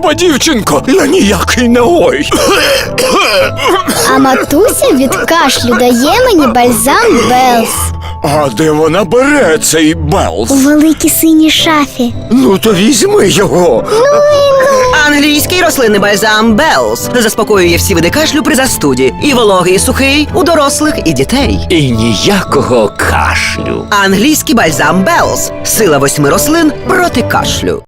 люба дівчинко, я ніякий не ой. А матуся від кашлю дає мені бальзам Белс. А де вона бере цей Белс? У великій синій шафі. Ну то візьми його. Англійський рослинний бальзам Белс заспокоює всі види кашлю при застуді. І вологий, і сухий у дорослих і дітей. І ніякого кашлю. Англійський бальзам Белс. Сила 8 рослин проти кашлю.